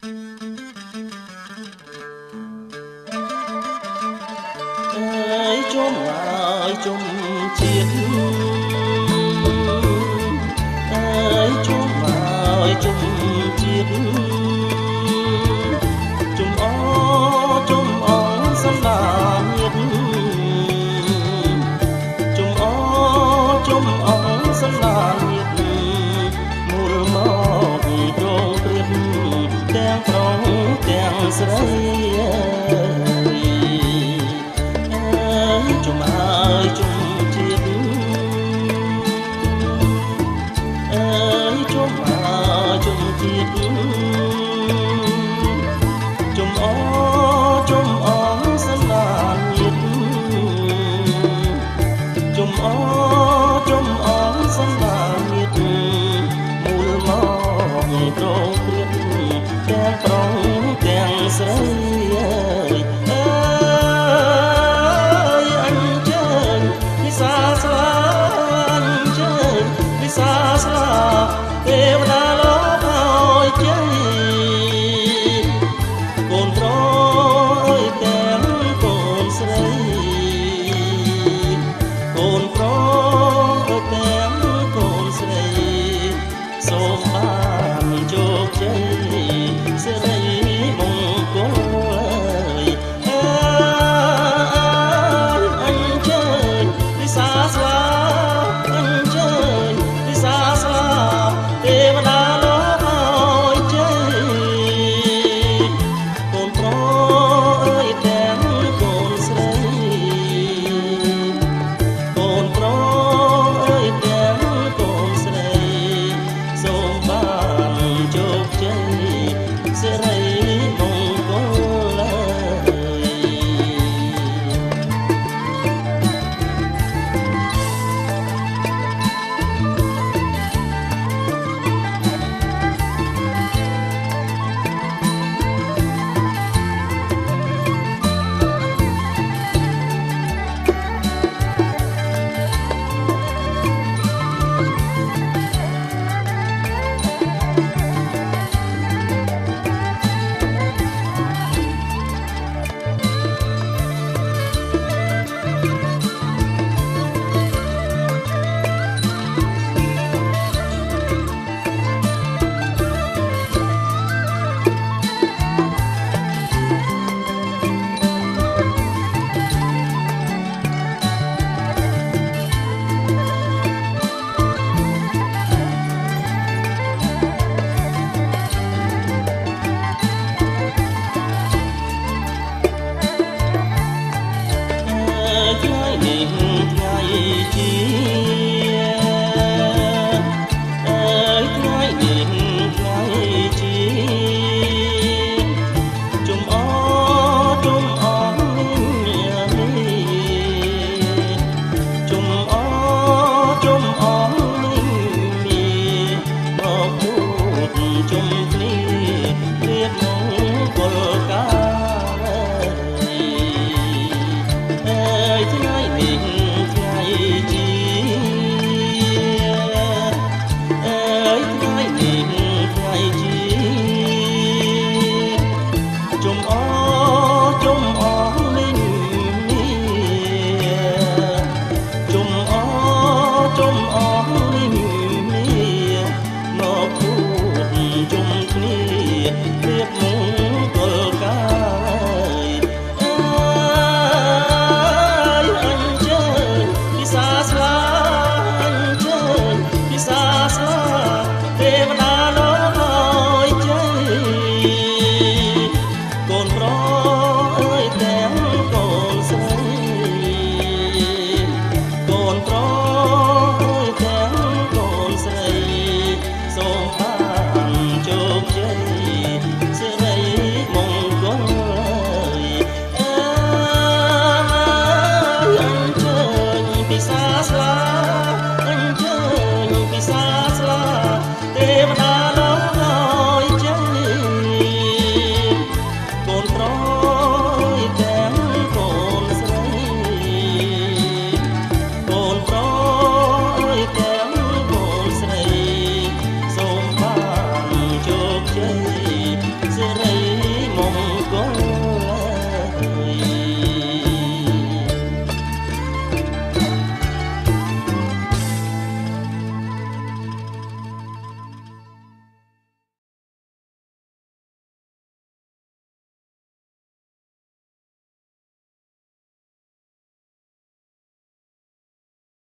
ជុំហើយជុំជាតិជុំហើយជុំជាតិជុំអជុំអងសំដាញាតជុំអជុំអងសំដាញាតមូលមកត្រង់ព្រៀបទាំងប្រុសទាំងស្រីជុំហើយជុំជាតិជុំហើយជុំជាតិជុំអជុំអងសន្តានញាតជុំអជុំអងសន្តានញាតមូលមកត្រង់ព្រៀបទាំងប្រុសទាំងស្រីទេវតាលោកឲ្យជ័យកូនប្រុសអើយទាំងកូនស្រីកូនប្រុសអើយទាំងកូនស្រីសូមបានជោគជ័យសិរីមង្គលអញ្ជើញវិសាស្លាអញ្ជើញវិសាស្លាទេវតាលោកឲ្យជ័យកូនប្រុសអើយទាំងកូនស្រីកូនប្រុសអើយទាំងកូនស្រីសូមបានជោគជ័យសិរីមង្គលជ័យ